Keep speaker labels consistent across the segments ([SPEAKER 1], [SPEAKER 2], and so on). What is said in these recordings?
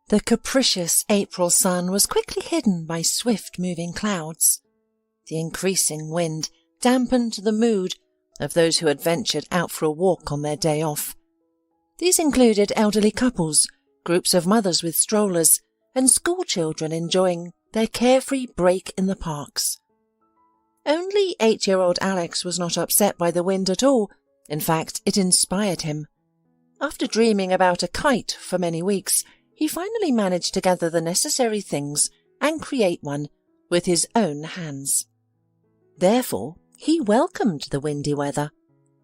[SPEAKER 1] The capricious April sun was quickly hidden by swift-moving clouds. The increasing wind dampened the mood of those who had ventured out for a walk on their day off. These included elderly couples, groups of mothers with strollers, and schoolchildren enjoying their carefree break in the parks. Only 8-year-old Alex was not upset by the wind at all. In fact, it inspired him. After dreaming about a kite for many weeks, he finally managed to gather the necessary things and create one with his own hands. Therefore, he welcomed the windy weather.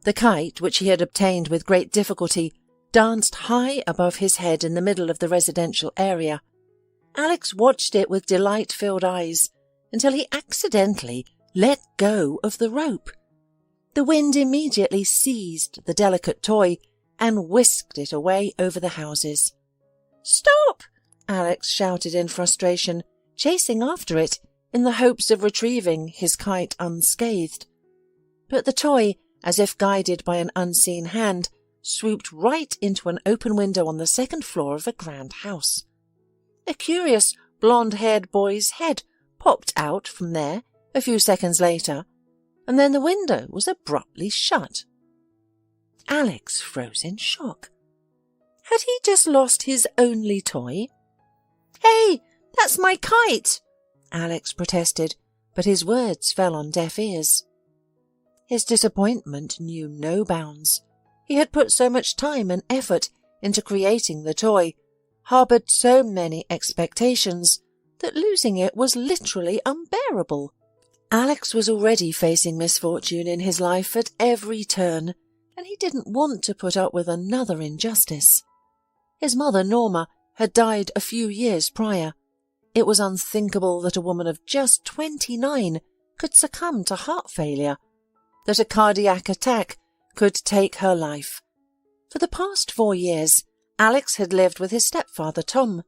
[SPEAKER 1] The kite, which he had obtained with great difficulty, danced high above his head in the middle of the residential area. Alex watched it with delight-filled eyes until he accidentally let go of the rope. The wind immediately seized the delicate toy and whisked it away over the houses. "Stop!" Alex shouted in frustration, chasing after it in the hopes of retrieving his kite unscathed. But the toy, as if guided by an unseen hand, swooped right into an open window on the second floor of a grand house. A curious blonde-haired boy's head popped out from there a few seconds later, and then the window was abruptly shut. Alex froze in shock. Had he just lost his only toy? "Hey, that's my kite!" Alex protested, but his words fell on deaf ears. His disappointment knew no bounds. He had put so much time and effort into creating the toy, harboured so many expectations, that losing it was literally unbearable. Alex was already facing misfortune in his life at every turn, and he didn't want to put up with another injustice. His mother, Norma, had died a few years prior. It was unthinkable that a woman of just 29 could succumb to heart failure, that a cardiac attack could take her life. For the past 4 years, Alex had lived with his stepfather, Tom.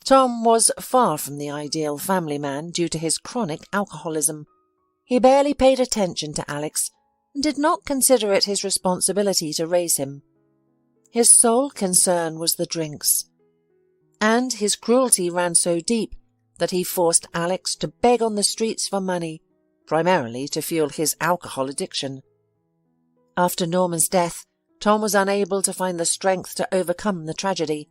[SPEAKER 1] Tom was far from the ideal family man due to his chronic alcoholism. He barely paid attention to Alex and did not consider it his responsibility to raise him. His sole concern was the drinks, and his cruelty ran so deep that he forced Alex to beg on the streets for money, primarily to fuel his alcohol addiction. After Norman's death, Tom was unable to find the strength to overcome the tragedy.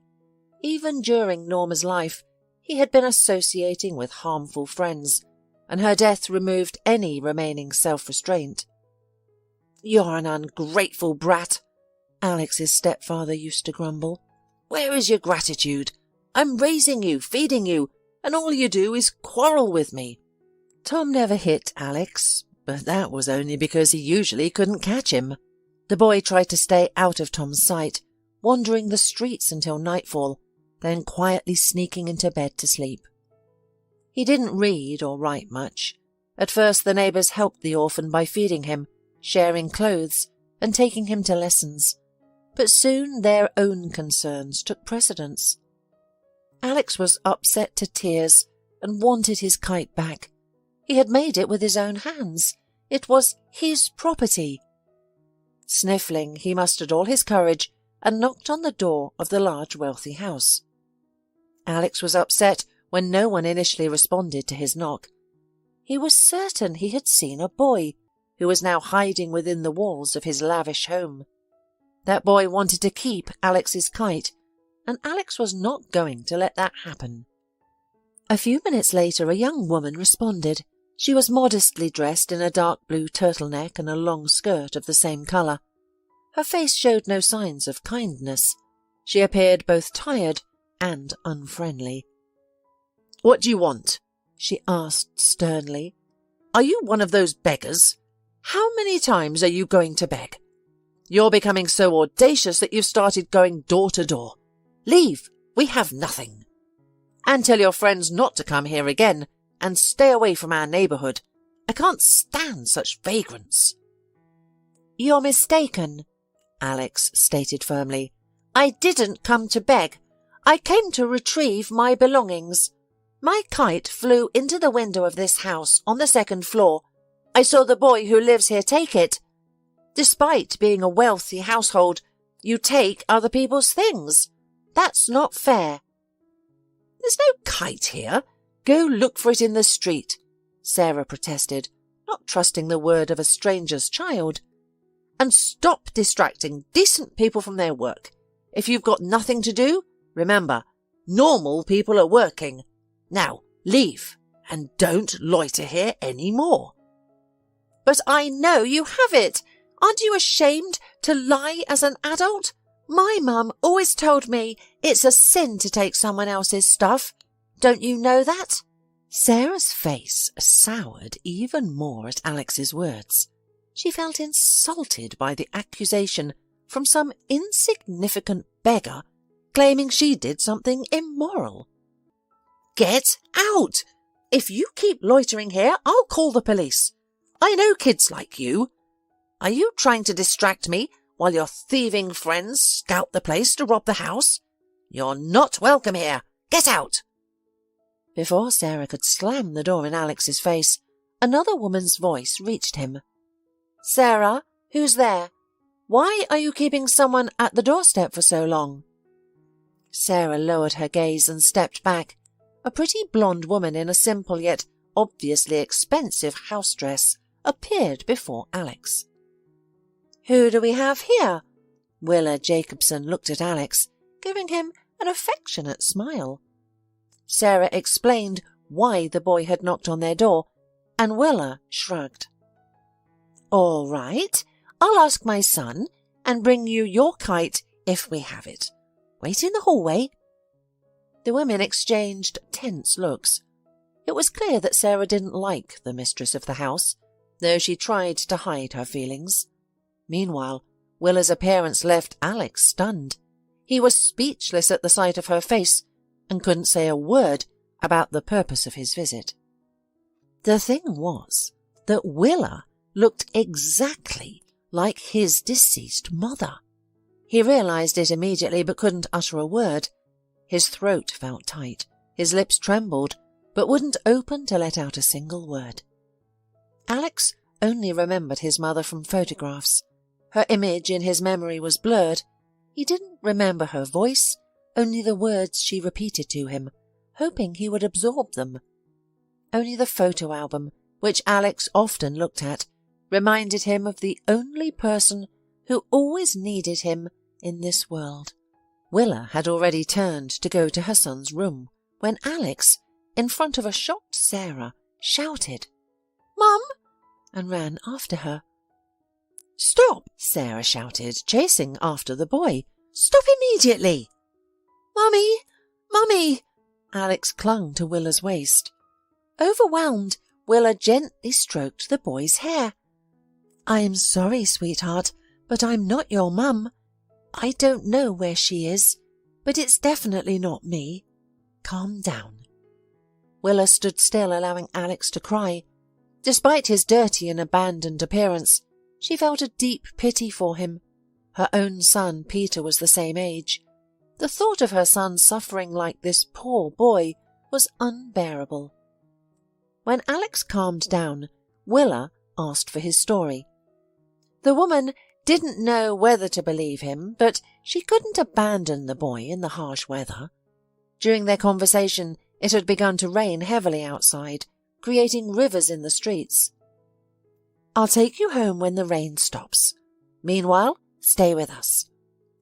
[SPEAKER 1] Even during Norma's life, he had been associating with harmful friends, and her death removed any remaining self-restraint. "You're an ungrateful brat," Alex's stepfather used to grumble. "Where is your gratitude? I'm raising you, feeding you, and all you do is quarrel with me." Tom never hit Alex, but that was only because he usually couldn't catch him. The boy tried to stay out of Tom's sight, wandering the streets until nightfall, then quietly sneaking into bed to sleep. He didn't read or write much. At first the neighbours helped the orphan by feeding him, sharing clothes, and taking him to lessons. But soon their own concerns took precedence. Alex was upset to tears and wanted his kite back. He had made it with his own hands. It was his property. Sniffling, he mustered all his courage and knocked on the door of the large wealthy house. Alex was upset when no one initially responded to his knock. He was certain he had seen a boy, who was now hiding within the walls of his lavish home. That boy wanted to keep Alex's kite, and Alex was not going to let that happen. A few minutes later, a young woman responded. She was modestly dressed in a dark blue turtleneck and a long skirt of the same colour. Her face showed no signs of kindness. She appeared both tired and unfriendly. "What do you want?" she asked sternly. "Are you one of those beggars? How many times are you going to beg? You're becoming so audacious that you've started going door to door. Leave, we have nothing. And tell your friends not to come here again, and stay away from our neighbourhood. I can't stand such vagrants." "You're mistaken," Alex stated firmly. "I didn't come to beg. I came to retrieve my belongings. My kite flew into the window of this house on the second floor. I saw the boy who lives here take it. Despite being a wealthy household, you take other people's things. That's not fair." There's no kite here. Go look for it in the street, Sarah protested, not trusting the word of a stranger's child. And stop distracting decent people from their work. If you've got nothing to do, remember, normal people are working. Now, leave, and don't loiter here any more. But I know you have it. Aren't you ashamed to lie as an adult? My mum always told me it's a sin to take someone else's stuff. Don't you know that? Sarah's face soured even more at Alex's words. She felt insulted by the accusation from some insignificant beggar claiming she did something immoral. Get out! If you keep loitering here, I'll call the police. I know kids like you. Are you trying to distract me while your thieving friends scout the place to rob the house? You're not welcome here. Get out! Before Sarah could slam the door in Alex's face, another woman's voice reached him. Sarah, who's there? Why are you keeping someone at the doorstep for so long? Sarah lowered her gaze and stepped back. A pretty blonde woman in a simple yet obviously expensive house dress appeared before Alex. Who do we have here? Willa Jacobson looked at Alex, giving him an affectionate smile. Sarah explained why the boy had knocked on their door, and Willa shrugged. All right, I'll ask my son and bring you your kite if we have it. Wait in the hallway. The women exchanged tense looks. It was clear that Sarah didn't like the mistress of the house, though she tried to hide her feelings. Meanwhile, Willa's appearance left Alex stunned. He was speechless at the sight of her face and couldn't say a word about the purpose of his visit. The thing was that Willa looked exactly like his deceased mother. He realized it immediately but couldn't utter a word. His throat felt tight, his lips trembled, but wouldn't open to let out a single word. Alex only remembered his mother from photographs. Her image in his memory was blurred. He didn't remember her voice, only the words she repeated to him, hoping he would absorb them. Only the photo album, which Alex often looked at, reminded him of the only person who always needed him in this world. Willa had already turned to go to her son's room when Alex, in front of a shocked Sarah, shouted, "Mum!" and ran after her. "Stop!" Sarah shouted, chasing after the boy. "Stop immediately!" "Mummy! Mummy!" Alex clung to Willa's waist. Overwhelmed, Willa gently stroked the boy's hair. "I'm sorry, sweetheart, but I'm not your mum. I don't know where she is, but it's definitely not me. Calm down." Willa stood still, allowing Alex to cry. Despite his dirty and abandoned appearance, she felt a deep pity for him. Her own son, Peter, was the same age. The thought of her son suffering like this poor boy was unbearable. When Alex calmed down, Willa asked for his story. The woman didn't know whether to believe him, but she couldn't abandon the boy in the harsh weather. During their conversation, it had begun to rain heavily outside, creating rivers in the streets. "I'll take you home when the rain stops. Meanwhile, stay with us.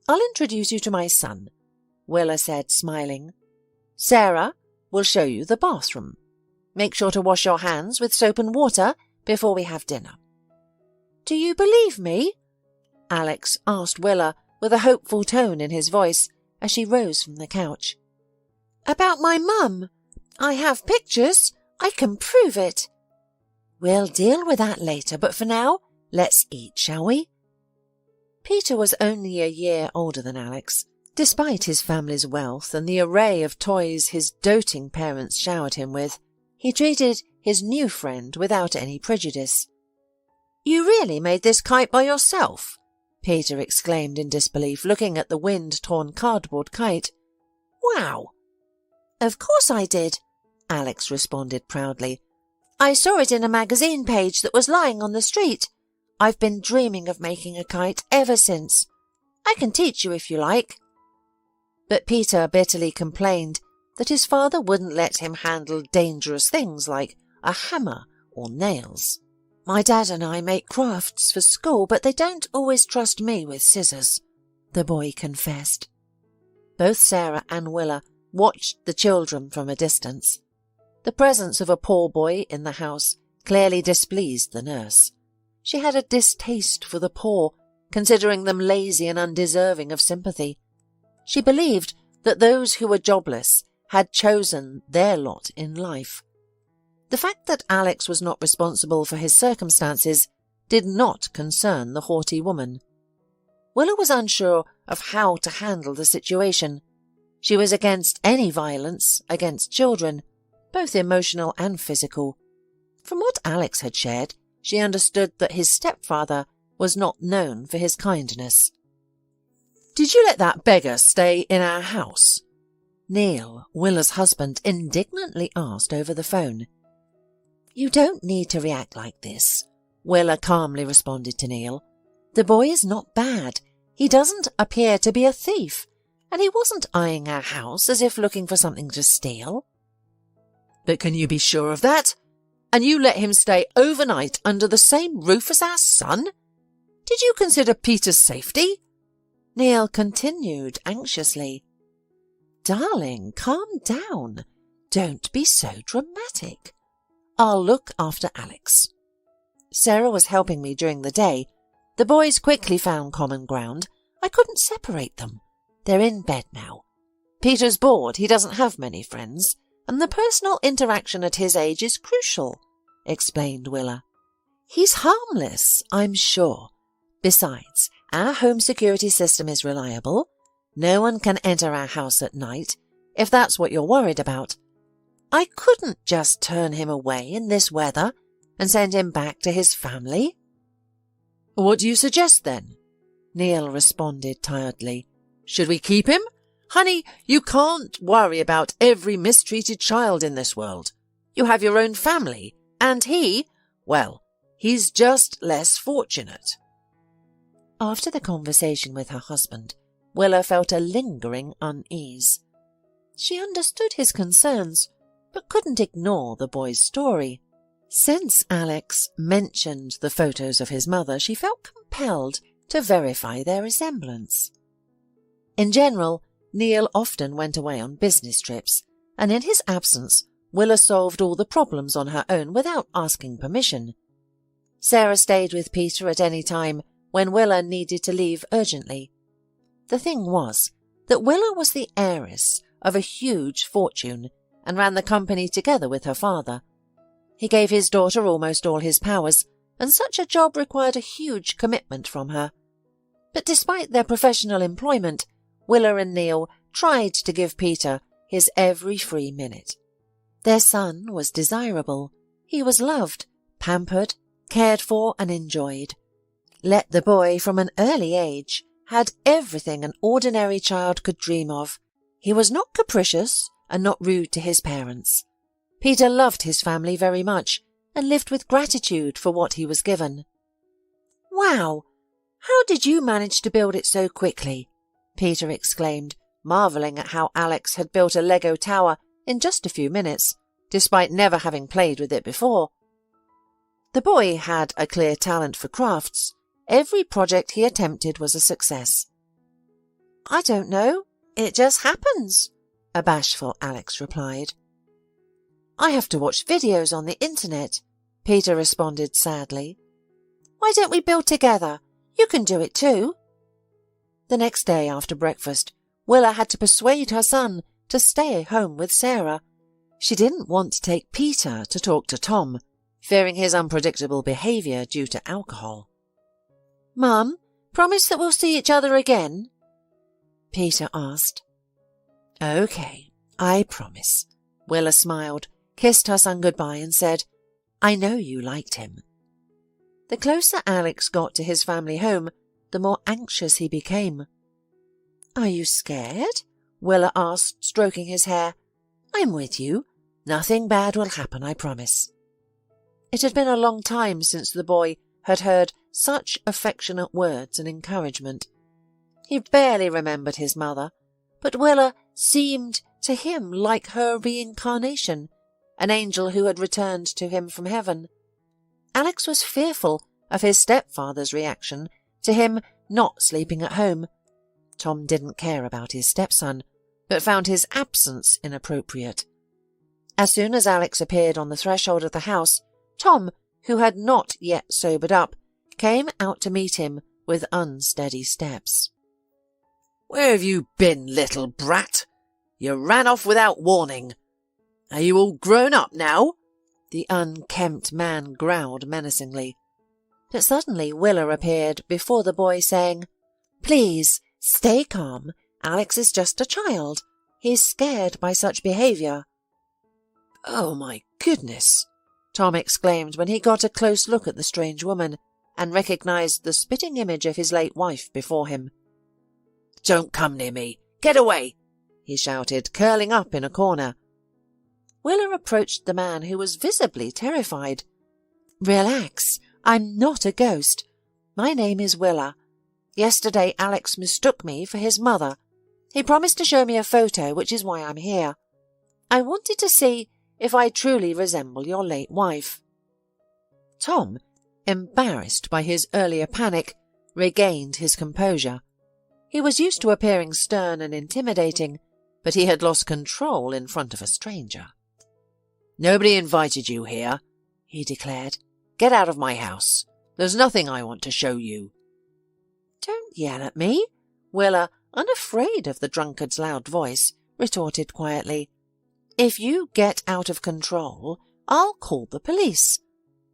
[SPEAKER 1] I'll introduce you to my son," Willa said, smiling. "Sarah will show you the bathroom. Make sure to wash your hands with soap and water before we have dinner." "Do you believe me?" Alex asked Willa with a hopeful tone in his voice as she rose from the couch. "About my mum? I have pictures. I can prove it." "We'll deal with that later, but for now, let's eat, shall we?" Peter was only a year older than Alex. Despite his family's wealth and the array of toys his doting parents showered him with, he treated his new friend without any prejudice. "You really made this kite by yourself?" Peter exclaimed in disbelief, looking at the wind-torn cardboard kite. "Wow!" "Of course I did," Alex responded proudly. "I saw it in a magazine page that was lying on the street. I've been dreaming of making a kite ever since. I can teach you if you like." But Peter bitterly complained that his father wouldn't let him handle dangerous things like a hammer or nails. My dad and I make crafts for school, but they don't always trust me with scissors, the boy confessed. Both Sarah and Willa watched the children from a distance. The presence of a poor boy in the house clearly displeased the nurse. She had a distaste for the poor, considering them lazy and undeserving of sympathy. She believed that those who were jobless had chosen their lot in life. The fact that Alex was not responsible for his circumstances did not concern the haughty woman. Willa was unsure of how to handle the situation. She was against any violence against children, both emotional and physical. From what Alex had shared, she understood that his stepfather was not known for his kindness. "Did you let that beggar stay in our house?" Neil, Willa's husband, indignantly asked over the phone. "You don't need to react like this," Willa calmly responded to Neil. "The boy is not bad. He doesn't appear to be a thief, and he wasn't eyeing our house as if looking for something to steal." "But can you be sure of that? And you let him stay overnight under the same roof as our son? Did you consider Peter's safety?" Neil continued anxiously. "Darling, calm down. Don't be so dramatic. I'll look after Alex." Sarah was helping me during the day. The boys quickly found common ground. I couldn't separate them. They're in bed now. Peter's bored. He doesn't have many friends, and the personal interaction at his age is crucial, explained Willa. "He's harmless, I'm sure. Besides, our home security system is reliable. No one can enter our house at night, if that's what you're worried about. I couldn't just turn him away in this weather and send him back to his family." "What do you suggest, then?" Neil responded tiredly. "Should we keep him? Honey, you can't worry about every mistreated child in this world. You have your own family, and he's just less fortunate." After the conversation with her husband, Willa felt a lingering unease. She understood his concerns, but couldn't ignore the boy's story. Since Alex mentioned the photos of his mother, she felt compelled to verify their resemblance. In general, Neil often went away on business trips, and in his absence, Willa solved all the problems on her own without asking permission. Sarah stayed with Peter at any time when Willa needed to leave urgently. The thing was that Willa was the heiress of a huge fortune and ran the company together with her father. He gave his daughter almost all his powers, and such a job required a huge commitment from her. But despite their professional employment, Willa and Neil tried to give Peter his every free minute. Their son was desirable. He was loved, pampered, cared for and enjoyed. Let the boy from an early age had everything an ordinary child could dream of. He was not capricious and not rude to his parents. Peter loved his family very much and lived with gratitude for what he was given. "Wow! How did you manage to build it so quickly?" Peter exclaimed, marvelling at how Alex had built a Lego tower in just a few minutes, despite never having played with it before. The boy had a clear talent for crafts. Every project he attempted was a success. "I don't know. It just happens," a bashful Alex replied. "I have to watch videos on the internet," Peter responded sadly. "Why don't we build together? You can do it too." The next day after breakfast, Willa had to persuade her son to stay home with Sarah. She didn't want to take Peter to talk to Tom, fearing his unpredictable behaviour due to alcohol. "Mum, promise that we'll see each other again?" Peter asked. "Okay, I promise." Willa smiled, kissed her son goodbye and said, "I know you liked him." The closer Alex got to his family home, the more anxious he became. "Are you scared?" Willa asked, stroking his hair. "I'm with you. Nothing bad will happen, I promise." It had been a long time since the boy had heard such affectionate words and encouragement. He barely remembered his mother, but Willa seemed to him like her reincarnation, an angel who had returned to him from heaven. Alex was fearful of his stepfather's reaction to him not sleeping at home. Tom didn't care about his stepson, but found his absence inappropriate. As soon as Alex appeared on the threshold of the house, Tom, who had not yet sobered up, came out to meet him with unsteady steps.
[SPEAKER 2] "Where have you been, little brat? You ran off without warning. Are you all grown up now?"
[SPEAKER 1] The unkempt man growled menacingly. But suddenly Willa appeared before the boy, saying, "Please, stay calm. Alex is just a child. He's scared by such behaviour."
[SPEAKER 2] "Oh, my goodness,"
[SPEAKER 1] Tom exclaimed when he got a close look at the strange woman and recognised the spitting image of his late wife before him.
[SPEAKER 2] "Don't come near me. Get away,"
[SPEAKER 1] he shouted, curling up in a corner. Willa approached the man, who was visibly terrified. "Relax. I'm not a ghost. My name is Willa. Yesterday Alex mistook me for his mother. He promised to show me a photo, which is why I'm here. I wanted to see if I truly resemble your late wife." Tom, embarrassed by his earlier panic, regained his composure. He was used to appearing stern and intimidating, but he had lost control in front of a stranger.
[SPEAKER 2] "Nobody invited you here," he declared. "Get out of my house. There's nothing I want to show you."
[SPEAKER 1] "Don't yell at me," Willa, unafraid of the drunkard's loud voice, retorted quietly. "If you get out of control, I'll call the police.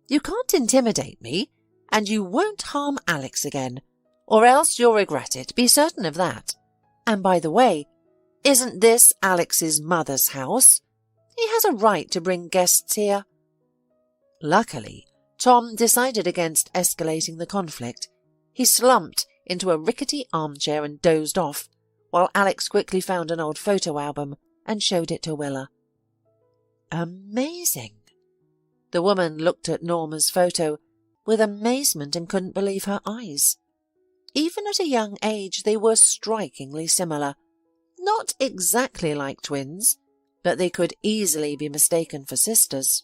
[SPEAKER 1] You can't intimidate me, and you won't harm Alex again, or else you'll regret it, be certain of that. And by the way, isn't this Alex's mother's house? He has a right to bring guests here." Luckily, Tom decided against escalating the conflict. He slumped into a rickety armchair and dozed off, while Alex quickly found an old photo album and showed it to Willa. "Amazing." The woman looked at Norma's photo with amazement and couldn't believe her eyes. Even at a young age, they were strikingly similar. Not exactly like twins, but they could easily be mistaken for sisters.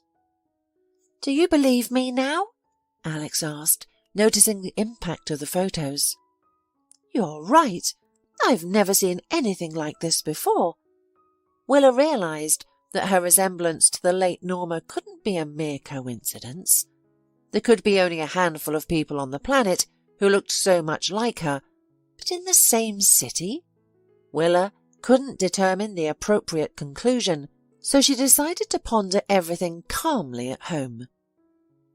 [SPEAKER 1] "Do you believe me now?" Alex asked, noticing the impact of the photos. "You're right. I've never seen anything like this before." Willa realised that her resemblance to the late Norma couldn't be a mere coincidence. There could be only a handful of people on the planet who looked so much like her, but in the same city? Willa couldn't determine the appropriate conclusion, so she decided to ponder everything calmly at home.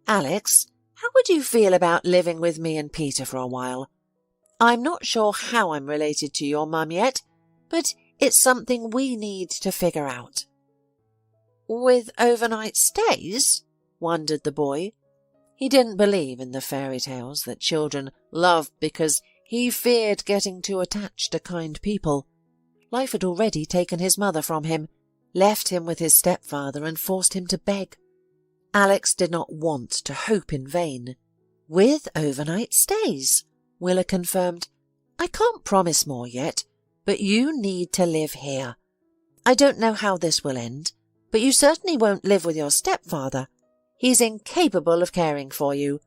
[SPEAKER 1] "Alex, how would you feel about living with me and Peter for a while? I'm not sure how I'm related to your mum yet, but it's something we need to figure out." "With overnight stays?" wondered the boy. He didn't believe in the fairy tales that children loved because he feared getting too attached to kind people. Life had already taken his mother from him, left him with his stepfather and forced him to beg. Alex did not want to hope in vain. "With overnight stays," Willa confirmed. "I can't promise more yet, but you need to live here. I don't know how this will end, but you certainly won't live with your stepfather. He's incapable of caring for you.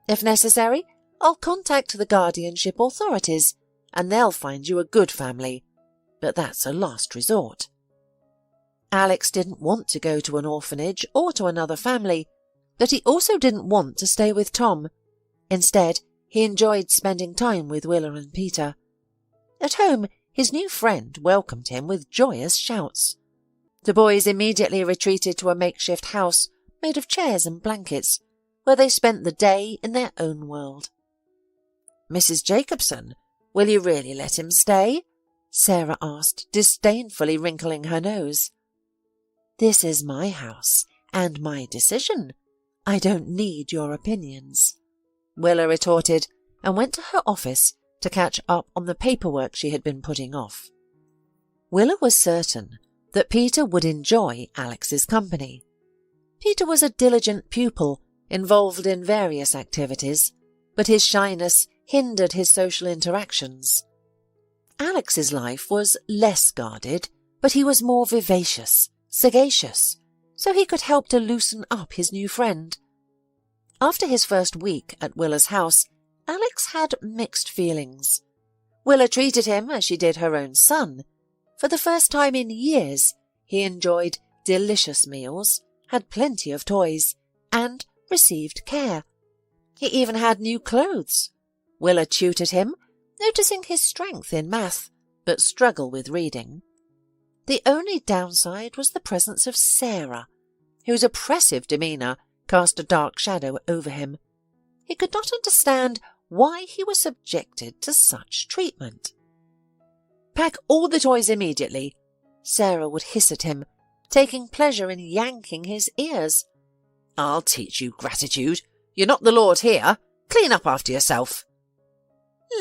[SPEAKER 1] If necessary, I'll contact the guardianship authorities, and they'll find you a good family. But that's a last resort." Alex didn't want to go to an orphanage or to another family, but he also didn't want to stay with Tom. Instead, he enjoyed spending time with Willa and Peter. At home, his new friend welcomed him with joyous shouts. The boys immediately retreated to a makeshift house made of chairs and blankets, where they spent the day in their own world. "Mrs. Jacobson, will you really let him stay?" Sarah asked, disdainfully wrinkling her nose. "This is my house and my decision. I don't need your opinions," Willa retorted, and went to her office to catch up on the paperwork she had been putting off. Willa was certain that Peter would enjoy Alex's company. Peter was a diligent pupil, involved in various activities, but his shyness hindered his social interactions. Alex's life was less guarded, but he was more vivacious, sagacious, so he could help to loosen up his new friend. After his first week at Willa's house, Alex had mixed feelings. Willa treated him as she did her own son. For the first time in years, he enjoyed delicious meals, had plenty of toys, and received care. He even had new clothes. Willa tutored him, noticing his strength in math, but struggle with reading. The only downside was the presence of Sarah, whose oppressive demeanour cast a dark shadow over him. He could not understand why he was subjected to such treatment. "Pack all the toys immediately," Sarah would hiss at him, taking pleasure in yanking his ears. "I'll teach you gratitude. You're not the Lord here. Clean up after yourself."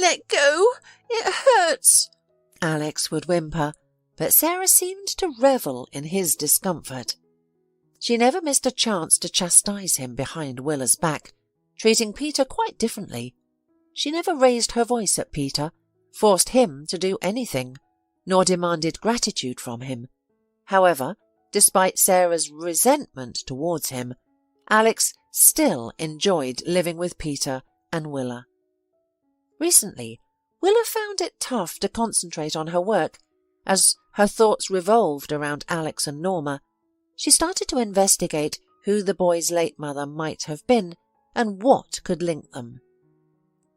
[SPEAKER 1] "Let go. It hurts," Alex would whimper, but Sarah seemed to revel in his discomfort. She never missed a chance to chastise him behind Willa's back, treating Peter quite differently. She never raised her voice at Peter, forced him to do anything, nor demanded gratitude from him. However, despite Sarah's resentment towards him, Alex still enjoyed living with Peter and Willa. Recently, Willa found it tough to concentrate on her work, as her thoughts revolved around Alex and Norma. She started to investigate who the boy's late mother might have been and what could link them.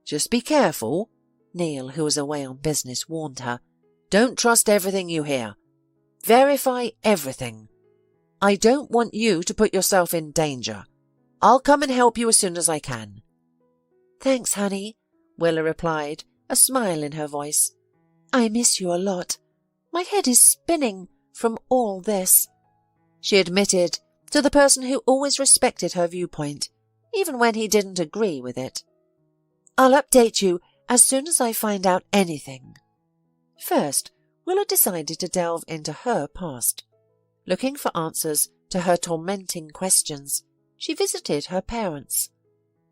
[SPEAKER 1] "Just be careful," Neil, who was away on business, warned her. "Don't trust everything you hear. Verify everything. I don't want you to put yourself in danger. I'll come and help you as soon as I can." "Thanks, honey," Willa replied, a smile in her voice. "I miss you a lot. My head is spinning from all this," she admitted to the person who always respected her viewpoint, even when he didn't agree with it. "I'll update you as soon as I find out anything." First, Willa decided to delve into her past. Looking for answers to her tormenting questions, she visited her parents.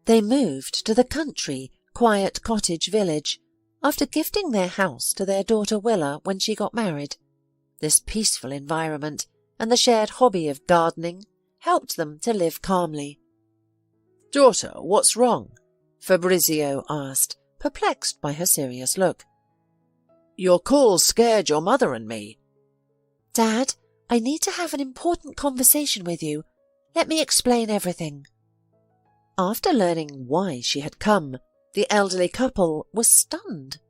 [SPEAKER 1] They moved to the country, quiet cottage village after gifting their house to their daughter Willa when she got married. This peaceful environment and the shared hobby of gardening helped them to live calmly. "Daughter, what's wrong?" Fabrizio asked, perplexed by her serious look. "Your call scared your mother and me." "Dad, I need to have an important conversation with you. Let me explain everything." After learning why she had come, the elderly couple was stunned.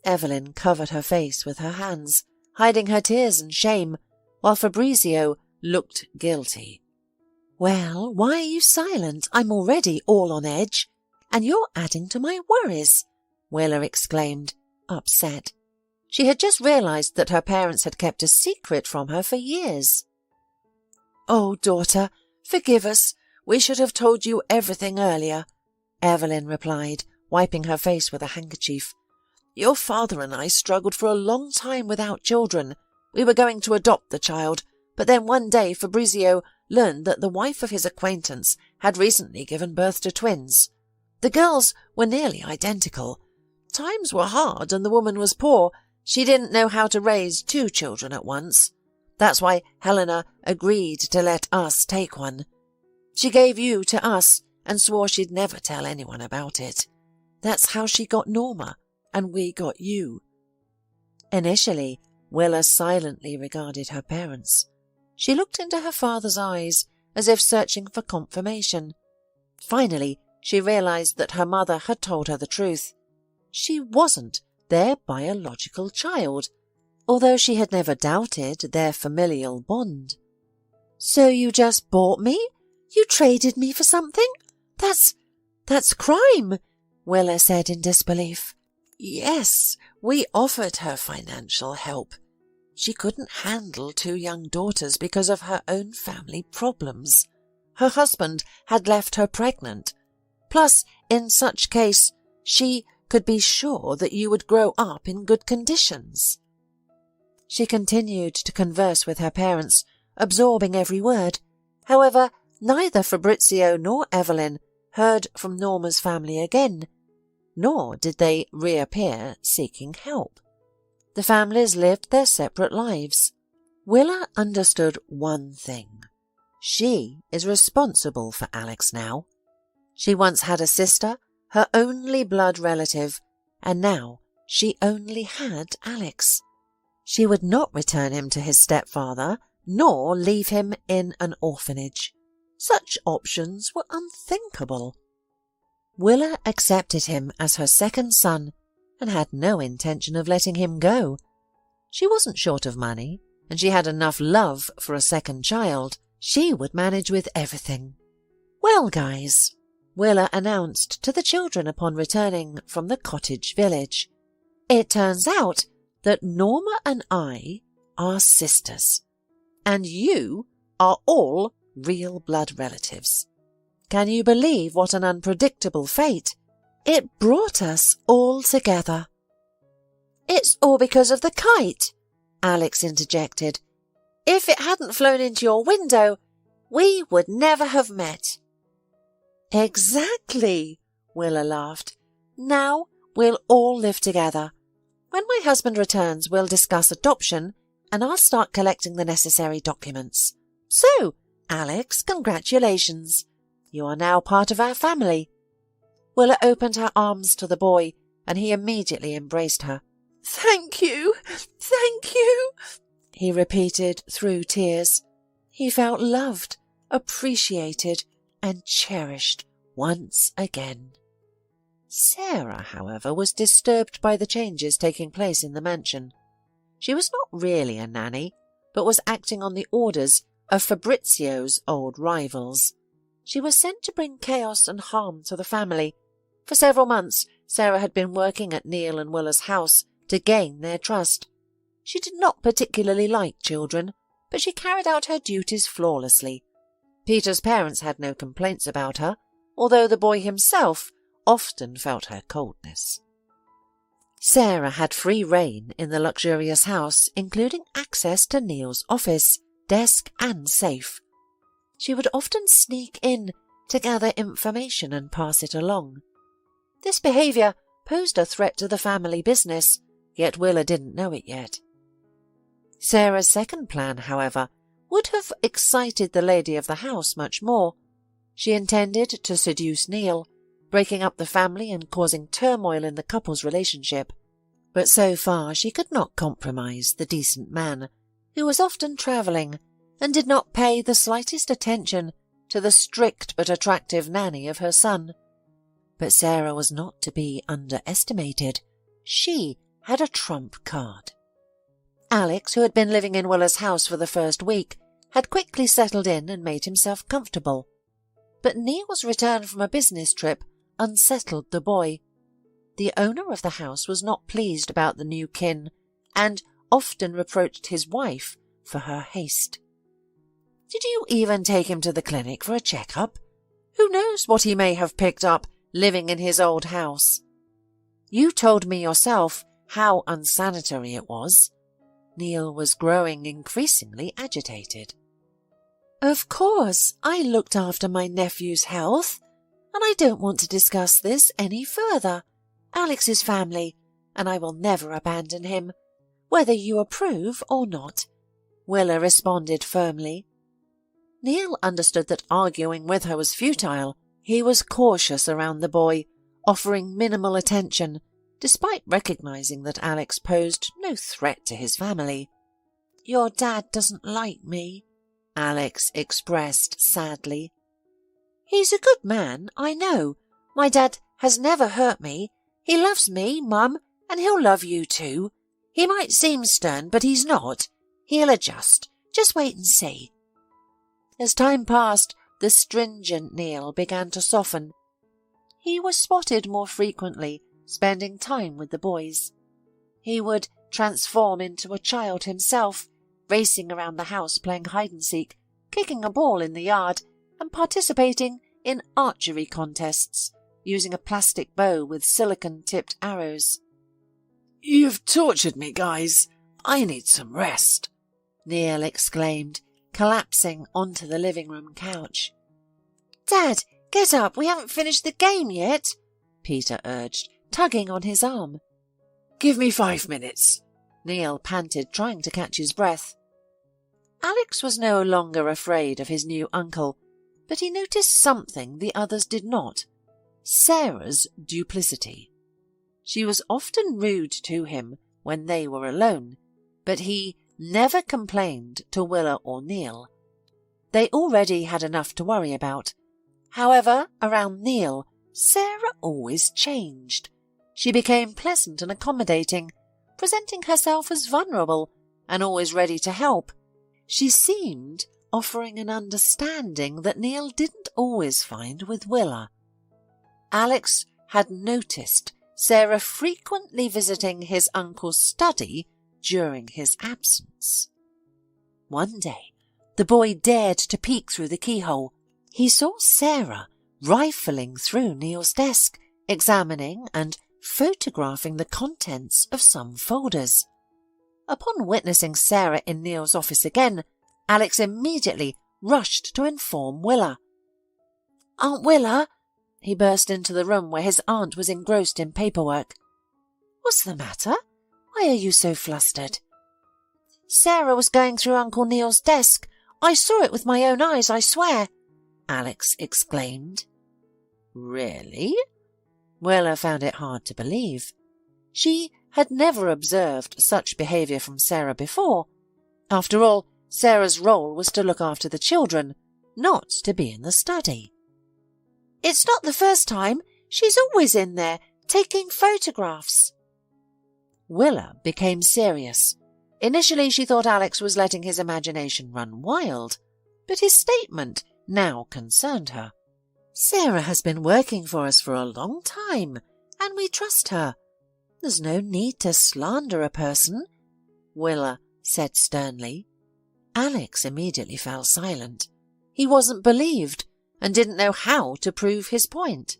[SPEAKER 1] Evelyn covered her face with her hands, hiding her tears and shame, while Fabrizio looked guilty. "Well, why are you silent? I'm already all on edge, and you're adding to my worries," Willa exclaimed, upset. She had just realized that her parents had kept a secret from her for years. "Oh, daughter, forgive us. We should have told you everything earlier," Evelyn replied, wiping her face with a handkerchief. "Your father and I struggled for a long time without children. We were going to adopt the child, but then one day Fabrizio learned that the wife of his acquaintance had recently given birth to twins. The girls were nearly identical. Times were hard and the woman was poor. She didn't know how to raise 2 children at once. That's why Helena agreed to let us take one. She gave you to us and swore she'd never tell anyone about it. That's how she got Norma, and we got you." Initially, Willa silently regarded her parents. She looked into her father's eyes as if searching for confirmation. Finally, she realized that her mother had told her the truth. She wasn't their biological child, although she had never doubted their familial bond. "So you just bought me? You traded me for something? That's crime," Willa said in disbelief. "Yes, we offered her financial help. She couldn't handle 2 young daughters because of her own family problems. Her husband had left her pregnant. Plus, in such case, she could be sure that you would grow up in good conditions." She continued to converse with her parents, absorbing every word. However, neither Fabrizio nor Evelyn heard from Norma's family again, nor did they reappear seeking help. The families lived their separate lives, Willa understood one thing. She is responsible for Alex now. She once had a sister, her only blood relative, and now she only had Alex. She would not return him to his stepfather, nor leave him in an orphanage. Such options were unthinkable. Willa accepted him as her second son and had no intention of letting him go. She wasn't short of money, and she had enough love for a second child. She would manage with everything. "Well, guys," Willa announced to the children upon returning from the cottage village, "it turns out that Norma and I are sisters, and you are all real blood relatives. Can you believe what an unpredictable fate? It brought us all together." "It's all because of the kite," Alex interjected. "If it hadn't flown into your window, we would never have met." "Exactly," Willa laughed. "Now we'll all live together. When my husband returns, we'll discuss adoption, and I'll start collecting the necessary documents. So, Alex, congratulations. You are now part of our family." Willa opened her arms to the boy, and he immediately embraced her. "Thank you, thank you," he repeated through tears. He felt loved, appreciated, and cherished once again. Sarah, however, was disturbed by the changes taking place in the mansion. She was not really a nanny, but was acting on the orders of Fabrizio's old rivals. She was sent to bring chaos and harm to the family. For several months, Sarah had been working at Neil and Willa's house to gain their trust. She did not particularly like children, but she carried out her duties flawlessly. Peter's parents had no complaints about her, although the boy himself often felt her coldness. Sarah had free rein in the luxurious house, including access to Neil's office, desk and safe. She would often sneak in to gather information and pass it along. This behaviour posed a threat to the family business, yet Willa didn't know it yet. Sarah's second plan, however, would have excited the lady of the house much more. She intended to seduce Neil, breaking up the family and causing turmoil in the couple's relationship. But so far she could not compromise the decent man, who was often travelling and did not pay the slightest attention to the strict but attractive nanny of her son. But Sarah was not to be underestimated. She had a trump card. Alex, who had been living in Willa's house for the first week, had quickly settled in and made himself comfortable. But Neil's return from a business trip unsettled the boy. The owner of the house was not pleased about the new kin, and often reproached his wife for her haste. "Did you even take him to the clinic for a check-up? Who knows what he may have picked up living in his old house? You told me yourself how unsanitary it was." Neil was growing increasingly agitated. "Of course, I looked after my nephew's health, and I don't want to discuss this any further. Alex is family, and I will never abandon him, whether you approve or not," Willa responded firmly. Neil understood that arguing with her was futile. He was cautious around the boy, offering minimal attention, despite recognizing that Alex posed no threat to his family. "Your dad doesn't like me," Alex expressed sadly. "He's a good man, I know. My dad has never hurt me. He loves me, Mum, and he'll love you too. He might seem stern, but he's not. He'll adjust. Just wait and see." As time passed, the stringent Neil began to soften. He was spotted more frequently, spending time with the boys. He would transform into a child himself, racing around the house playing hide-and-seek, kicking a ball in the yard, and participating in archery contests, using a plastic bow with silicon-tipped arrows.
[SPEAKER 2] "You've tortured me, guys. I need some rest,"
[SPEAKER 1] Neil exclaimed, collapsing onto the living room couch. "Dad, get up, we haven't finished the game yet," Peter urged, tugging on his arm.
[SPEAKER 2] "Give me 5 minutes."
[SPEAKER 1] Neil panted, trying to catch his breath. Alex was no longer afraid of his new uncle, but he noticed something the others did not: Sarah's duplicity. She was often rude to him when they were alone, but he never complained to Willa or Neil. They already had enough to worry about. However, around Neil, Sarah always changed. She became pleasant and accommodating, presenting herself as vulnerable and always ready to help. She seemed offering an understanding that Neil didn't always find with Willa. Alex had noticed Sarah frequently visiting his uncle's study during his absence. One day, the boy dared to peek through the keyhole. He saw Sarah rifling through Neil's desk, examining and photographing the contents of some folders. Upon witnessing Sarah in Neil's office again, Alex immediately rushed to inform Willa. "Aunt Willa!" He burst into the room where his aunt was engrossed in paperwork. "What's the matter? Why are you so flustered?" "Sarah was going through Uncle Neil's desk. I saw it with my own eyes, I swear," Alex exclaimed. "Really?" Willa found it hard to believe. She had never observed such behaviour from Sarah before. After all, Sarah's role was to look after the children, not to be in the study. "It's not the first time. She's always in there, taking photographs." Willa became serious. Initially she thought Alex was letting his imagination run wild, but his statement now concerned her. "Sarah has been working for us for a long time, and we trust her. There's no need to slander a person," Willa said sternly. Alex immediately fell silent. He wasn't believed and didn't know how to prove his point.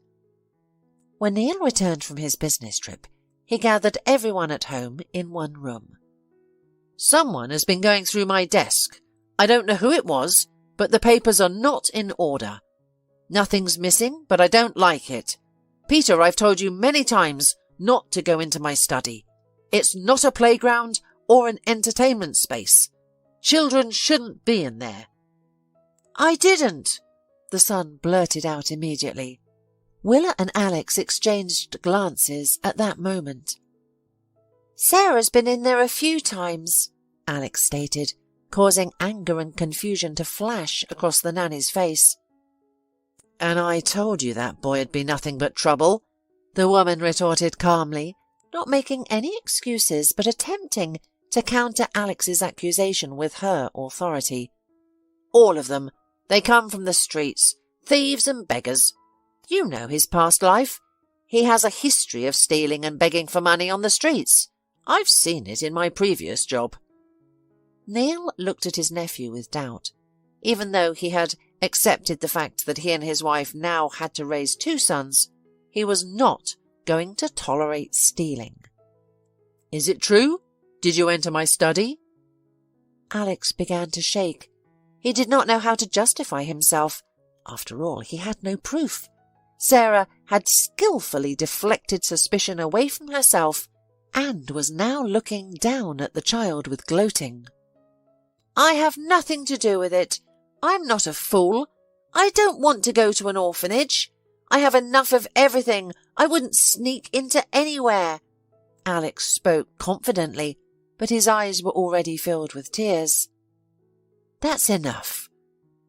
[SPEAKER 1] When Neil returned from his business trip, he gathered everyone at home in one room. "Someone has been going through my desk. I don't know who it was, but the papers are not in order. Nothing's missing, but I don't like it. Peter, I've told you many times not to go into my study. It's not a playground or an entertainment space. Children shouldn't be in there." "I didn't," the son blurted out immediately. Willa and Alex exchanged glances at that moment. "Sarah's been in there a few times," Alex stated, causing anger and confusion to flash across the nanny's face. "And I told you that boy would be nothing but trouble," the woman retorted calmly, not making any excuses but attempting to counter Alex's accusation with her authority. "All of them. They come from the streets, thieves and beggars. You know his past life. He has a history of stealing and begging for money on the streets. I've seen it in my previous job." Neil looked at his nephew with doubt. Even though he had accepted the fact that he and his wife now had to raise two sons, he was not going to tolerate stealing. "Is it true? Did you enter my study?" Alex began to shake. He did not know how to justify himself. After all, he had no proof. Sarah had skillfully deflected suspicion away from herself and was now looking down at the child with gloating. "I have nothing to do with it. I'm not a fool. I don't want to go to an orphanage. I have enough of everything. I wouldn't sneak into anywhere." Alex spoke confidently, but his eyes were already filled with tears. "That's enough."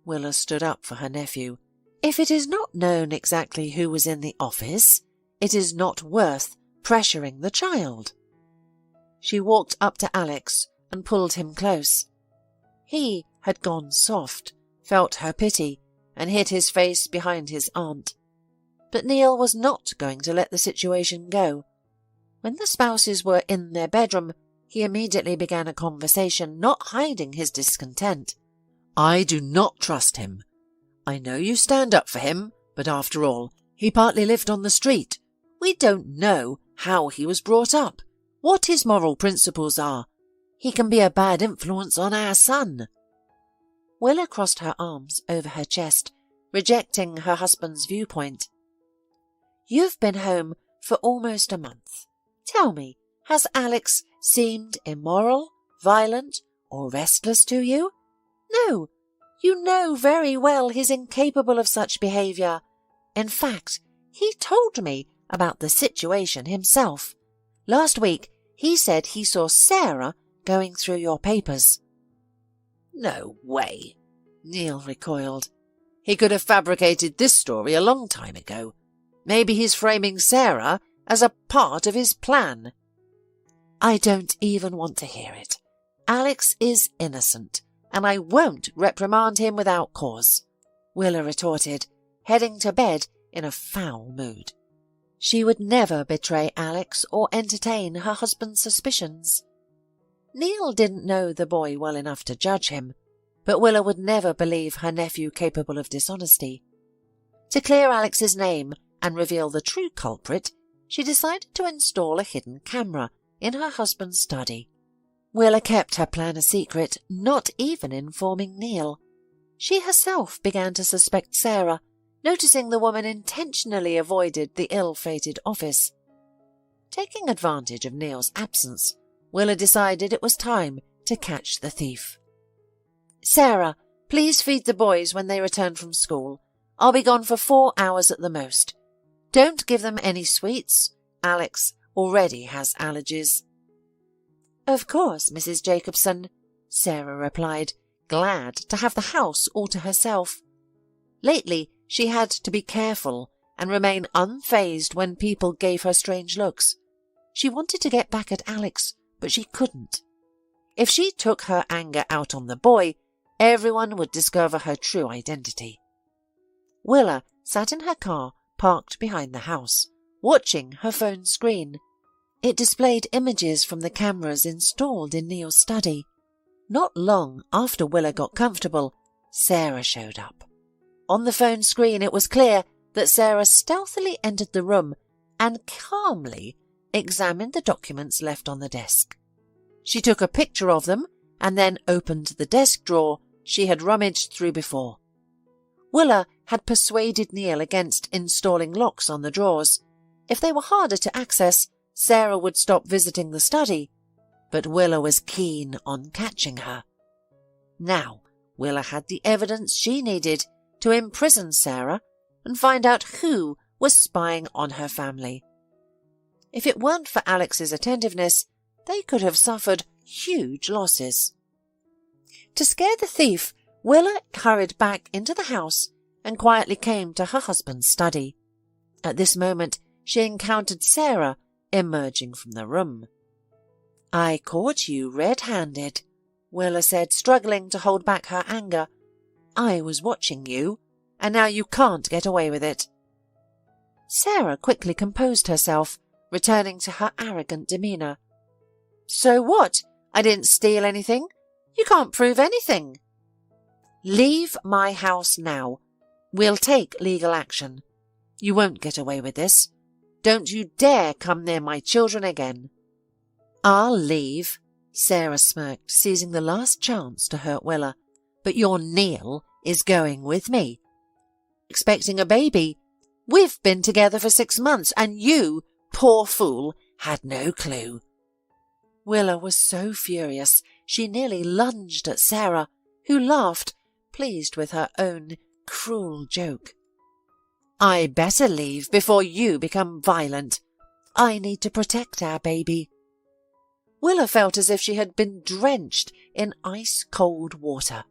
[SPEAKER 1] Willa stood up for her nephew. "If it is not known exactly who was in the office, it is not worth pressuring the child." She walked up to Alex and pulled him close. He had gone soft, felt her pity, and hid his face behind his aunt. But Neil was not going to let the situation go. When the spouses were in their bedroom, he immediately began a conversation, not hiding his discontent. "I do not trust him. I know you stand up for him, but after all, he partly lived on the street. We don't know how he was brought up, what his moral principles are. He can be a bad influence on our son." Willa crossed her arms over her chest, rejecting her husband's viewpoint. "You've been home for almost a month. Tell me, has Alex seemed immoral, violent, or restless to you? No, you know very well he's incapable of such behaviour. In fact, he told me about the situation himself. Last week, he said he saw Sarah going through your papers.
[SPEAKER 2] No way, Neil recoiled. He could have fabricated this story a long time ago. Maybe he's framing Sarah as a part of his plan.
[SPEAKER 1] I don't even want to hear it. Alex is innocent, and I won't reprimand him without cause, Willa retorted, heading to bed in a foul mood. She would never betray Alex or entertain her husband's suspicions. Neil didn't know the boy well enough to judge him, but Willa would never believe her nephew capable of dishonesty. To clear Alex's name and reveal the true culprit, she decided to install a hidden camera in her husband's study. Willa kept her plan a secret, not even informing Neil. She herself began to suspect Sarah, noticing the woman intentionally avoided the ill-fated office. Taking advantage of Neil's absence, Willa decided it was time to catch the thief. Sarah, please feed the boys when they return from school. I'll be gone for 4 hours at the most. Don't give them any sweets. Alex already has allergies. Of course, Mrs. Jacobson, Sarah replied, glad to have the house all to herself. Lately, she had to be careful and remain unfazed when people gave her strange looks. She wanted to get back at Alex, but she couldn't. If she took her anger out on the boy, everyone would discover her true identity. Willa sat in her car parked behind the house, watching her phone screen. It displayed images from the cameras installed in Neil's study. Not long after Willa got comfortable, Sarah showed up. On the phone screen it was clear that Sarah stealthily entered the room and calmly examined the documents left on the desk. She took a picture of them and then opened the desk drawer she had rummaged through before. Willa had persuaded Neil against installing locks on the drawers. If they were harder to access, Sarah would stop visiting the study, but Willa was keen on catching her. Now, Willa had the evidence she needed to imprison Sarah and find out who was spying on her family. If it weren't for Alex's attentiveness, they could have suffered huge losses. To scare the thief, Willa hurried back into the house and quietly came to her husband's study. At this moment, she encountered Sarah emerging from the room. I caught you red-handed, Willa said, struggling to hold back her anger. I was watching you, and now you can't get away with it. Sarah quickly composed herself, returning to her arrogant demeanour. So what? I didn't steal anything. You can't prove anything. Leave my house now. We'll take legal action. You won't get away with this. Don't you dare come near my children again. I'll leave, Sarah smirked, seizing the last chance to hurt Willa. But your Neil is going with me. Expecting a baby. We've been together for 6 months, and you, poor fool, had no clue. Willa was so furious she nearly lunged at Sarah, who laughed, pleased with her own cruel joke. I better leave before you become violent. I need to protect our baby. Willa felt as if she had been drenched in ice-cold water.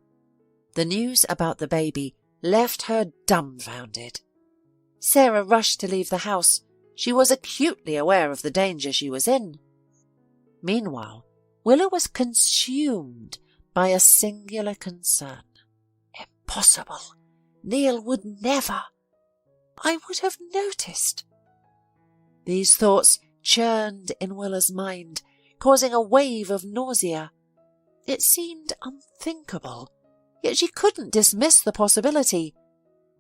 [SPEAKER 1] The news about the baby left her dumbfounded. Sarah rushed to leave the house. She was acutely aware of the danger she was in. Meanwhile, Willa was consumed by a singular concern. Impossible. Neil would never. I would have noticed. These thoughts churned in Willa's mind, causing a wave of nausea. It seemed unthinkable, yet she couldn't dismiss the possibility.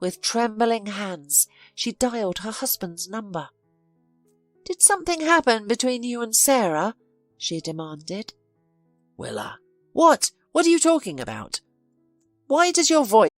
[SPEAKER 1] With trembling hands, she dialed her husband's number. Did something happen between you and Sarah? She demanded. Willa, what? What are you talking about? Why does your voice...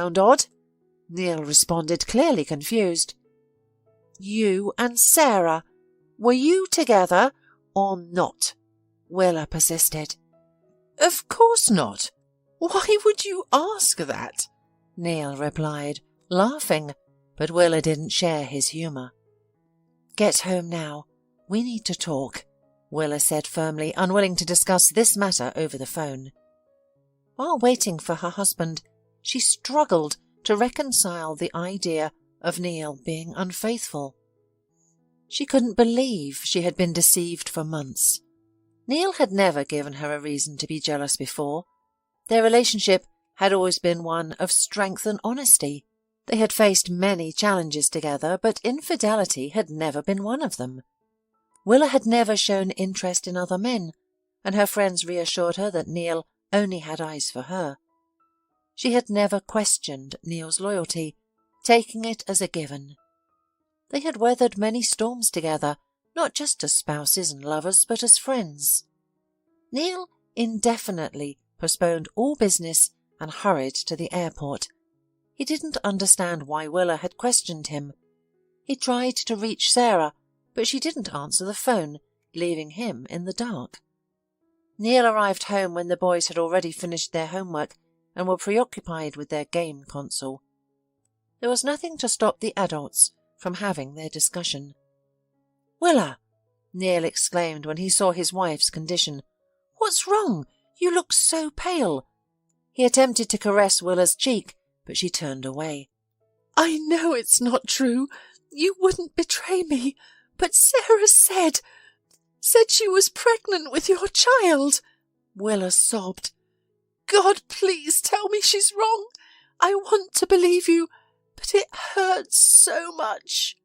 [SPEAKER 2] Sound odd? Neil responded, clearly confused. You and Sarah, were you together or not? Willa persisted. Of course not. Why would you ask that? Neil replied, laughing, but Willa didn't share his humour. Get home now. We need to talk, Willa said firmly, unwilling to discuss this matter over the phone. While waiting for her husband, she struggled to reconcile the idea of Neil being unfaithful. She couldn't believe she had been deceived for months. Neil had never given her a reason to be jealous before. Their relationship had always been one of strength and honesty. They had faced many challenges together, but infidelity had never been one of them. Willa had never shown interest in other men, and her friends reassured her that Neil only had eyes for her. She had never questioned Neil's loyalty, taking it as a given. They had weathered many storms together, not just as spouses and lovers, but as friends. Neil indefinitely postponed all business and hurried to the airport. He didn't understand why Willa had questioned him. He tried to reach Sarah, but she didn't answer the phone, leaving him in the dark. Neil arrived home when the boys had already finished their homework and were preoccupied with their game console. There was nothing to stop the adults from having their discussion. Willa, Neil exclaimed when he saw his wife's condition. What's wrong? You look so pale. He attempted to caress Willa's cheek, but she turned away. I know it's not true. You wouldn't betray me, but Sarah said she was pregnant with your child. Willa sobbed. God, please tell me she's wrong. I want to believe you, but it hurts so much.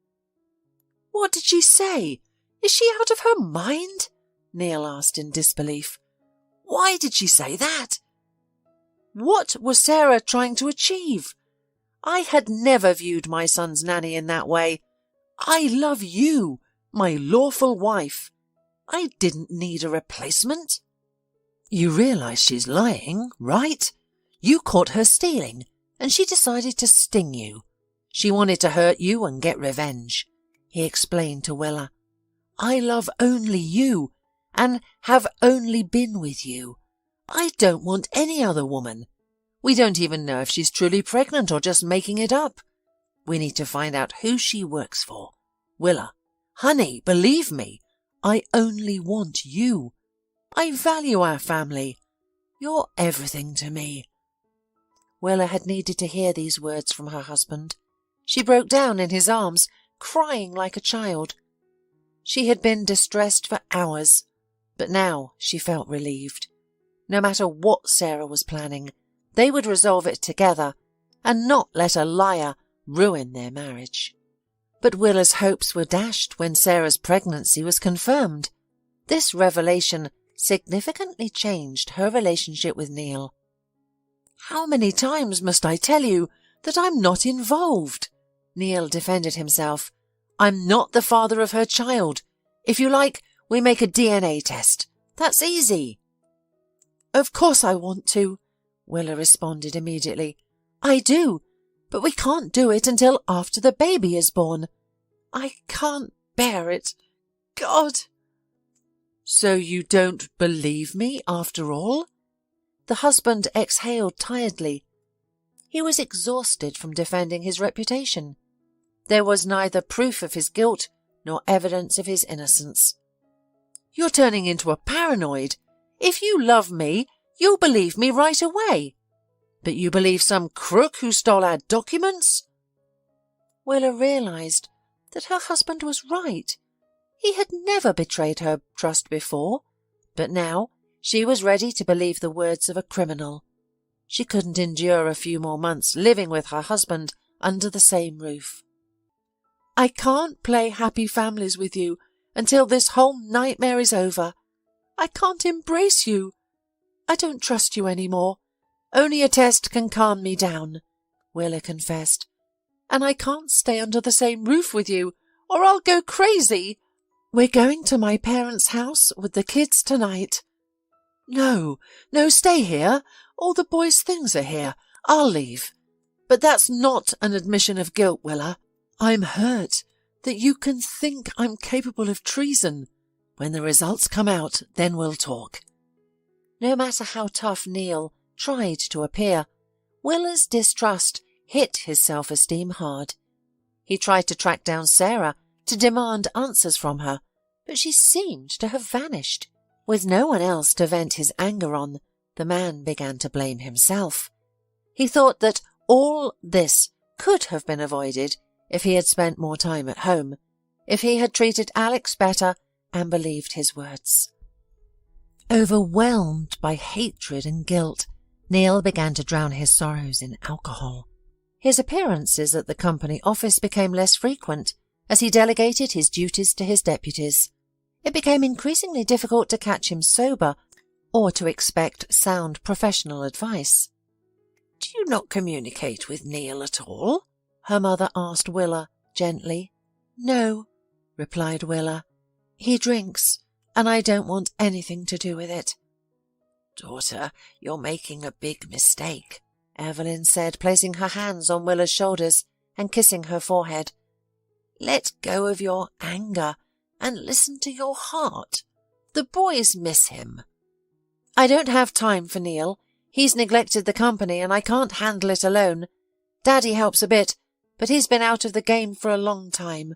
[SPEAKER 2] What did she say? Is she out of her mind? Neil asked in disbelief. Why did she say that? What was Sarah trying to achieve? I had never viewed my son's nanny in that way. I love you, my lawful wife. I didn't need a replacement. You realise she's lying, right? You caught her stealing, and she decided to sting you. She wanted to hurt you and get revenge, he explained to Willa. I love only you, and have only been with you. I don't want any other woman. We don't even know if she's truly pregnant or just making it up. We need to find out who she works for. Willa, honey, believe me, I only want you. I value our family. You're everything to me. Willa had needed to hear these words from her husband. She broke down in his arms, crying like a child. She had been distressed for hours, but now she felt relieved. No matter what Sarah was planning, they would resolve it together and not let a liar ruin their marriage. But Willa's hopes were dashed when Sarah's pregnancy was confirmed. This revelation significantly changed her relationship with Neil. How many times must I tell you that I'm not involved? Neil defended himself. I'm not the father of her child. If you like, we make a DNA test. That's easy. Of course I want to, Willa responded immediately. I do, but we can't do it until after the baby is born. I can't bear it. God! So you don't believe me after all? The husband exhaled tiredly. He was exhausted from defending his reputation. There was neither proof of his guilt nor evidence of his innocence. You're turning into a paranoid. If you love me, you'll believe me right away. But you believe some crook who stole our documents? Willa realised that her husband was right. He had never betrayed her trust before, but now she was ready to believe the words of a criminal. She couldn't endure a few more months living with her husband under the same roof. I can't play happy families with you until this whole nightmare is over. I can't embrace you. I don't trust you any more. Only a test can calm me down, Willa confessed. and I can't stay under the same roof with you, or I'll go crazy. We're going to my parents' house with the kids tonight. No, stay here. All the boys' things are here. I'll leave. But that's not an admission of guilt, Willa. I'm hurt that you can think I'm capable of treason. When the results come out, then we'll talk. No matter how tough Neil tried to appear, Willa's distrust hit his self-esteem hard. He tried to track down Sarah to demand answers from her, but she seemed to have vanished. With no one else to vent his anger on, the man began to blame himself. He thought that all this could have been avoided if he had spent more time at home, if he had treated Alex better and believed his words. Overwhelmed by hatred and guilt, Neil began to drown his sorrows in alcohol. His appearances at the company office became less frequent as he delegated his duties to his deputies. It became increasingly difficult to catch him sober or to expect sound professional advice. "Do you not communicate with Neil at all?" her mother asked Willa gently. "No," replied Willa. "He drinks, and I don't want anything to do with it." "Daughter, you're making a big mistake," Evelyn said, placing her hands on Willa's shoulders and kissing her forehead. "Let go of your anger and listen to your heart. The boys miss him." "I don't have time for Neil. He's neglected the company and I can't handle it alone. Daddy helps a bit, but he's been out of the game for a long time.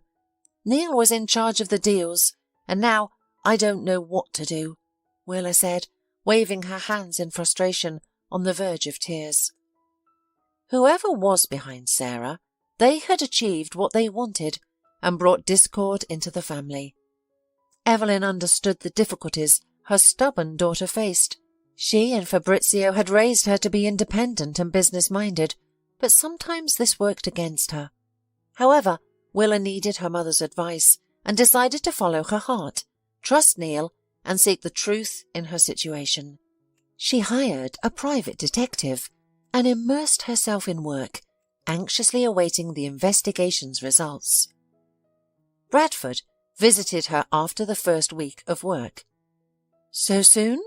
[SPEAKER 2] Neil was in charge of the deals, and now I don't know what to do," Willa said, waving her hands in frustration on the verge of tears. Whoever was behind Sarah, they had achieved what they wanted and brought discord into the family. Evelyn understood the difficulties her stubborn daughter faced. She and Fabrizio had raised her to be independent and business-minded, but sometimes this worked against her. However, Willa needed her mother's advice and decided to follow her heart, trust Neil, and seek the truth in her situation. She hired a private detective and immersed herself in work, anxiously awaiting the investigation's results. Bradford visited her after the first week of work. "So soon?"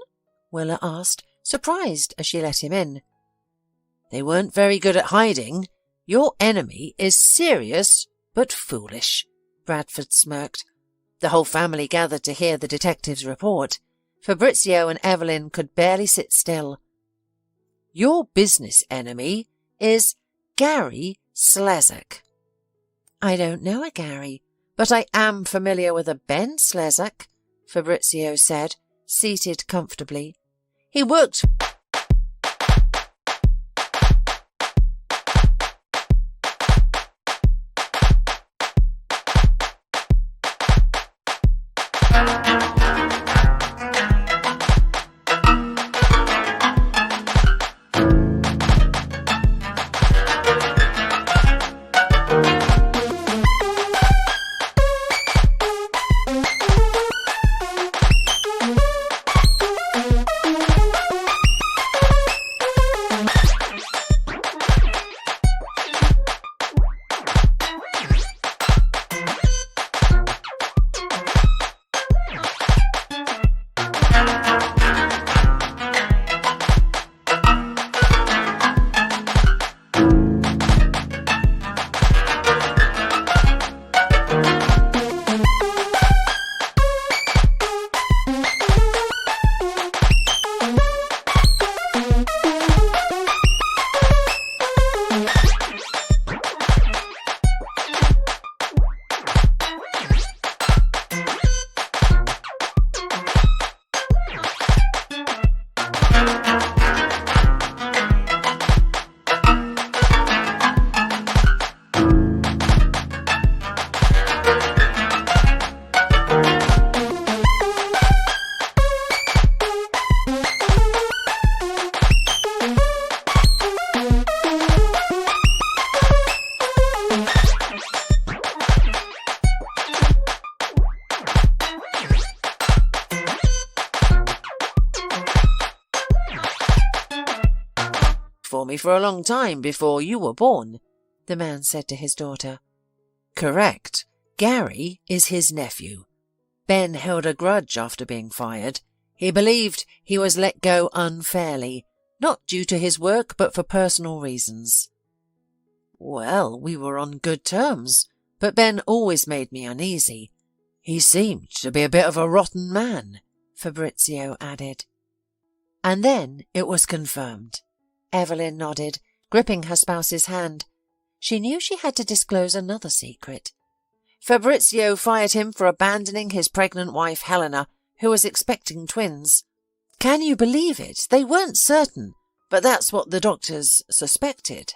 [SPEAKER 2] Willa asked, surprised as she let him in. "They weren't very good at hiding. Your enemy is serious but foolish," Bradford smirked. The whole family gathered to hear the detective's report. Fabrizio and Evelyn could barely sit still. "Your business enemy is Gary Slezak." "I don't know a Gary, but I am familiar with a Ben Slezak," Fabrizio said, seated comfortably. "He worked..." "For me for a long time before you were born," the man said to his daughter. Correct. Gary is his nephew. Ben held a grudge after being fired. He believed he was let go unfairly, not due to his work but for personal reasons. Well, we were on good terms, but Ben always made me uneasy. He seemed to be a bit of a rotten man, Fabrizio added. And then it was confirmed. Evelyn nodded, gripping her spouse's hand. She knew she had to disclose another secret. Fabrizio fired him for abandoning his pregnant wife Helena, who was expecting twins. Can you believe it? They weren't certain, but that's what the doctors suspected.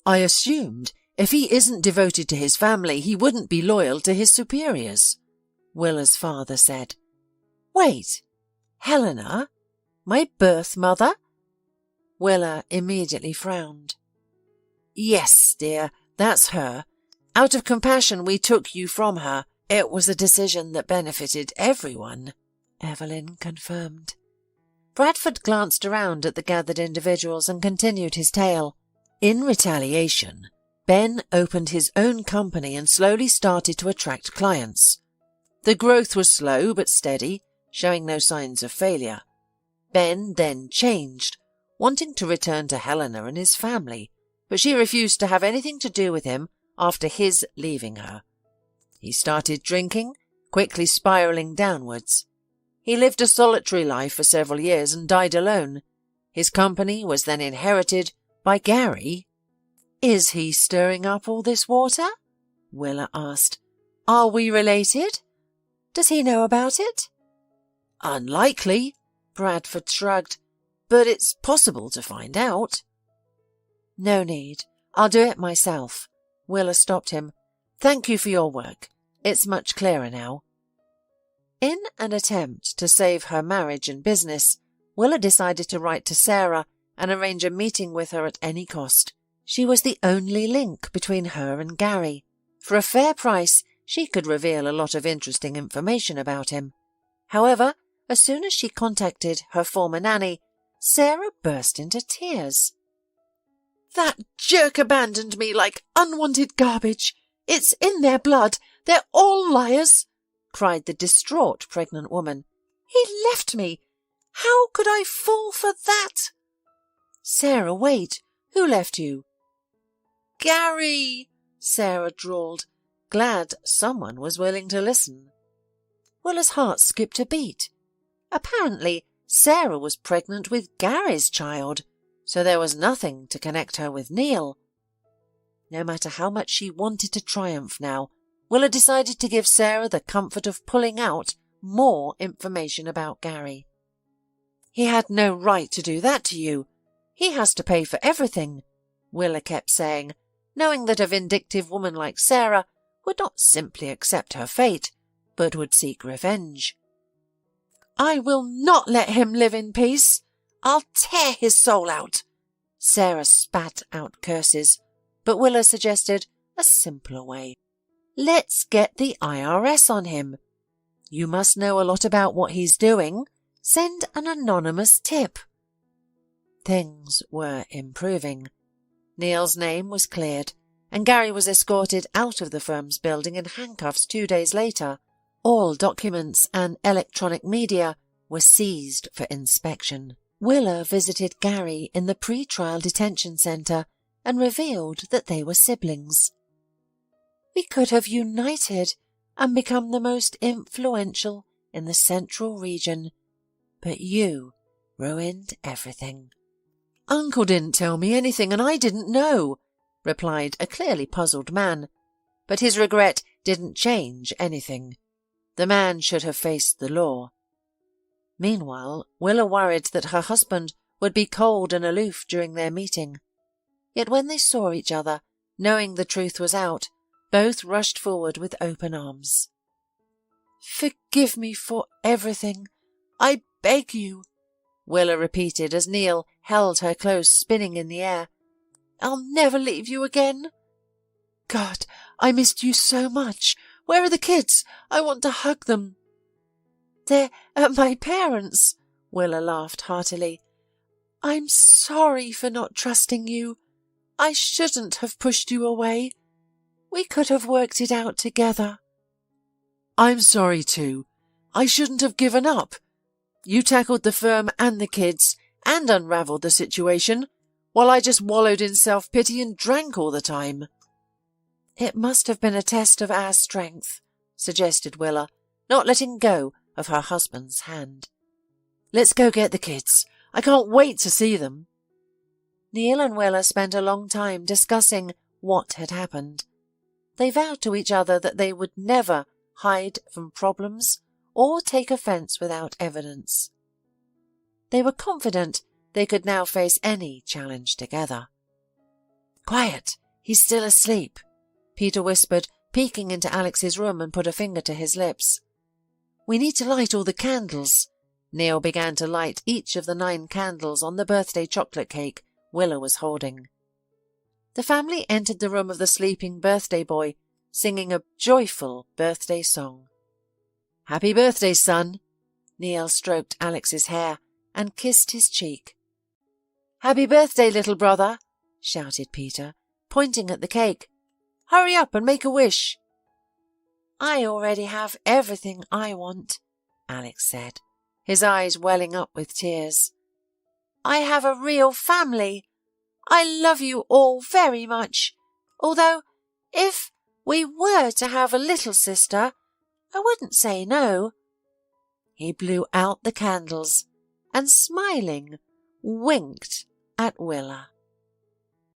[SPEAKER 2] I assumed if he isn't devoted to his family, he wouldn't be loyal to his superiors, Willa's father said. Wait, Helena? My birth mother? Willa immediately frowned. Yes, dear, that's her. Out of compassion we took you from her. It was a decision that benefited everyone, Evelyn confirmed. Bradford glanced around at the gathered individuals and continued his tale. In retaliation, Ben opened his own company and slowly started to attract clients. The growth was slow but steady, showing no signs of failure. Ben then changed, wanting to return to Helena and his family, but she refused to have anything to do with him after his leaving her. He started drinking, quickly spiralling downwards. He lived a solitary life for several years and died alone. His company was then inherited by Gary. Is he stirring up all this water? Willa asked. Are we related? Does he know about it? Unlikely, Bradford shrugged, but it's possible to find out. No need. I'll do it myself. Willa stopped him. Thank you for your work. It's much clearer now. In an attempt to save her marriage and business, Willa decided to write to Sarah and arrange a meeting with her at any cost. She was the only link between her and Gary. For a fair price, she could reveal a lot of interesting information about him. However, as soon as she contacted her former nanny, Sarah burst into tears. That jerk abandoned me like unwanted garbage. It's in their blood. They're all liars, cried the distraught pregnant woman. He left me. How could I fall for that? Sarah, wait. Who left you? Gary, Sarah drawled, glad someone was willing to listen. Willa's heart skipped a beat. Apparently, Sarah was pregnant with Gary's child, so there was nothing to connect her with Neil. No matter how much she wanted to triumph now, Willa decided to give Sarah the comfort of pulling out more information about Gary. He had no right to do that to you. He has to pay for everything, Willa kept saying, knowing that a vindictive woman like Sarah would not simply accept her fate, but would seek revenge. I will not let him live in peace. I'll tear his soul out. Sarah spat out curses, but Willa suggested a simpler way. Let's get the IRS on him. You must know a lot about what he's doing. Send an anonymous tip. Things were improving. Neil's name was cleared, and Gary was escorted out of the firm's building in handcuffs 2 days later. All documents and electronic media were seized for inspection. Willa visited Gary in the pre-trial detention centre and revealed that they were siblings. We could have united and become the most influential in the central region, but you ruined everything. Uncle didn't tell me anything and I didn't know, replied a clearly puzzled man, but his regret didn't change anything. The man should have faced the law. Meanwhile, Willa worried that her husband would be cold and aloof during their meeting. Yet when they saw each other, knowing the truth was out, both rushed forward with open arms. Forgive me for everything. I beg you, Willa repeated as Neil held her close, spinning in the air. I'll never leave you again. God, I missed you so much. Where are the kids? I want to hug them. They're at my parents', Willa laughed heartily. I'm sorry for not trusting you. I shouldn't have pushed you away. We could have worked it out together.
[SPEAKER 3] I'm sorry too. I shouldn't have given up. You tackled the firm and the kids and unravelled the situation, while I just wallowed in self-pity and drank all the time.
[SPEAKER 2] It must have been a test of our strength, suggested Willa, not letting go of her husband's hand.
[SPEAKER 3] Let's go get the kids. I can't wait to see them.
[SPEAKER 2] Neil and Willa spent a long time discussing what had happened. They vowed to each other that they would never hide from problems or take offence without evidence. They were confident they could now face any challenge together.
[SPEAKER 1] Quiet, he's still asleep,
[SPEAKER 2] Peter whispered, peeking into Alex's room, and put a finger to his lips.
[SPEAKER 1] We need to light all the candles.
[SPEAKER 2] Neil began to light each of the 9 candles on the birthday chocolate cake Willa was holding. The family entered the room of the sleeping birthday boy, singing a joyful birthday song.
[SPEAKER 3] Happy birthday, son.
[SPEAKER 2] Neil stroked Alex's hair and kissed his cheek.
[SPEAKER 3] Happy birthday, little brother,
[SPEAKER 2] shouted Peter, pointing at the cake. Hurry up and make a wish. I already have everything I want, Alex said, his eyes welling up with tears. I have a real family. I love you all very much, although if we were to have a little sister, I wouldn't say no. He blew out the candles and, smiling, winked at Willa.